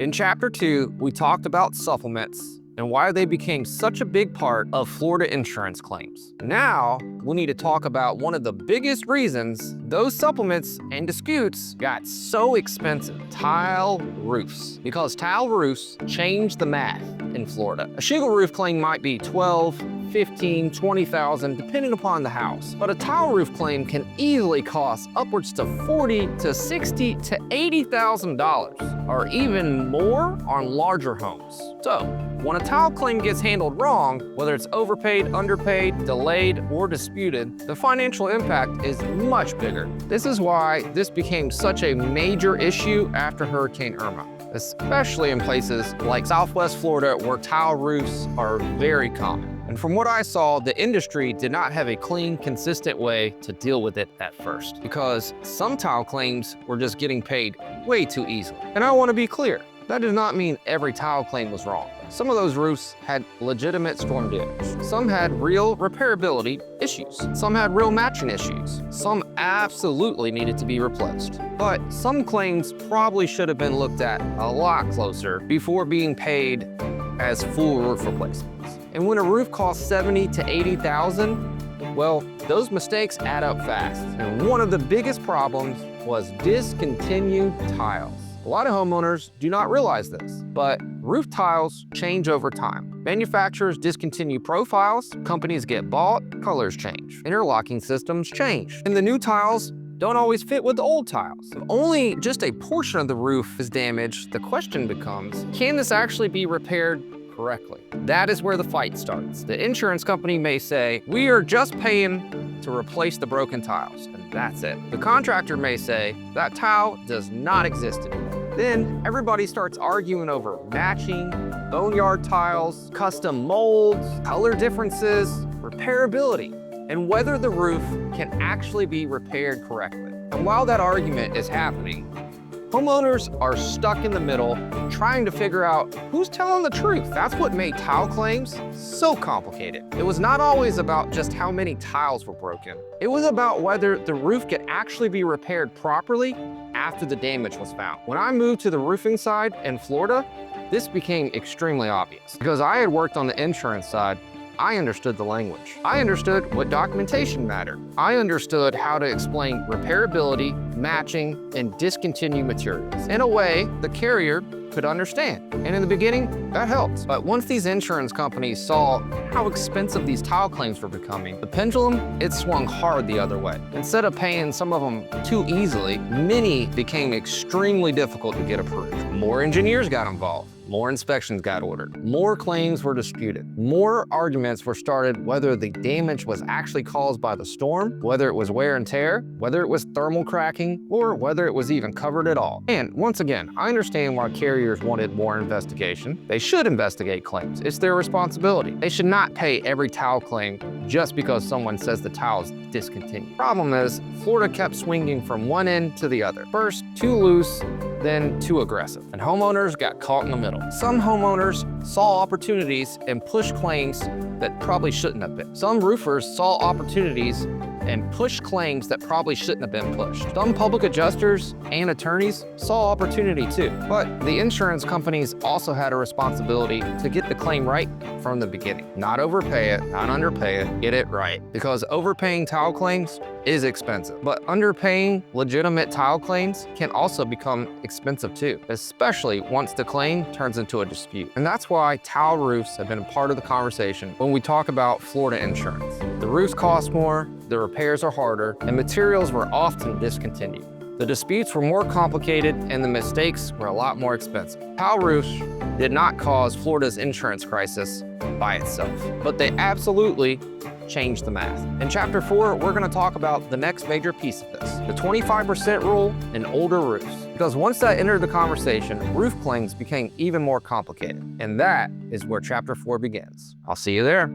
In Chapter 2, we talked about supplements and why they became such a big part of Florida insurance claims. Now, we need to talk about one of the biggest reasons those supplements and disputes got so expensive: tile roofs. Because tile roofs changed the math in Florida. A shingle roof claim might be $12,000, $15,000, $20,000, depending upon the house. But a tile roof claim can easily cost upwards to $40,000 to $60,000 to $80,000, or even more on larger homes. So, when a tile claim gets handled wrong, whether it's overpaid, underpaid, delayed, or disputed, the financial impact is much bigger. This is why this became such a major issue after Hurricane Irma, especially in places like Southwest Florida where tile roofs are very common. And from what I saw, the industry did not have a clean, consistent way to deal with it at first, because some tile claims were just getting paid way too easily. And I want to be clear, that does not mean every tile claim was wrong. Some of those roofs had legitimate storm damage. Some had real repairability issues. Some had real matching issues. Some absolutely needed to be replaced. But some claims probably should have been looked at a lot closer before being paid as full roof replacements. And when a roof costs $70,000 to $80,000, well, those mistakes add up fast. And one of the biggest problems was discontinued tiles. A lot of homeowners do not realize this, but roof tiles change over time. Manufacturers discontinue profiles, companies get bought, colors change, interlocking systems change, and the new tiles don't always fit with the old tiles. If only just a portion of the roof is damaged, the question becomes, can this actually be repaired correctly? That is where the fight starts. The insurance company may say, we are just paying to replace the broken tiles, and that's it. The contractor may say, that tile does not exist anymore. Then everybody starts arguing over matching, boneyard tiles, custom molds, color differences, repairability, and whether the roof can actually be repaired correctly. And while that argument is happening, homeowners are stuck in the middle trying to figure out who's telling the truth. That's what made tile claims so complicated. It was not always about just how many tiles were broken. It was about whether the roof could actually be repaired properly after the damage was found. When I moved to the roofing side in Florida, this became extremely obvious. Because I had worked on the insurance side, I understood the language. I understood what documentation mattered. I understood how to explain repairability, matching, and discontinued materials in a way the carrier could understand. And in the beginning, that helped. But once these insurance companies saw how expensive these tile claims were becoming, the pendulum, it swung hard the other way. Instead of paying some of them too easily, many became extremely difficult to get approved. More engineers got involved. More inspections got ordered. More claims were disputed. More arguments were started whether the damage was actually caused by the storm, whether it was wear and tear, whether it was thermal cracking, or whether it was even covered at all. And once again, I understand why carriers wanted more investigation. They should investigate claims. It's their responsibility. They should not pay every tile claim just because someone says the tile is discontinued. Problem is, Florida kept swinging from one end to the other. First, too loose, then too aggressive. And homeowners got caught in the middle. Some homeowners saw opportunities and pushed claims that probably shouldn't have been. Some roofers saw opportunities and pushed claims that probably shouldn't have been pushed. Some public adjusters and attorneys saw opportunity too. But the insurance companies also had a responsibility to get the claim right from the beginning. Not overpay it, not underpay it, get it right. Because overpaying tile claims is expensive, but underpaying legitimate tile claims can also become expensive too, especially once the claim turns into a dispute. And that's why tile roofs have been a part of the conversation when we talk about Florida insurance. The roofs cost more, the repairs are harder, and materials were often discontinued. The disputes were more complicated and the mistakes were a lot more expensive. Tile roofs did not cause Florida's insurance crisis by itself, but they absolutely changed the math. In Chapter 4, we're going to talk about the next major piece of this, the 25% rule in older roofs. Because once that entered the conversation, roof claims became even more complicated. And that is where Chapter 4 begins. I'll see you there.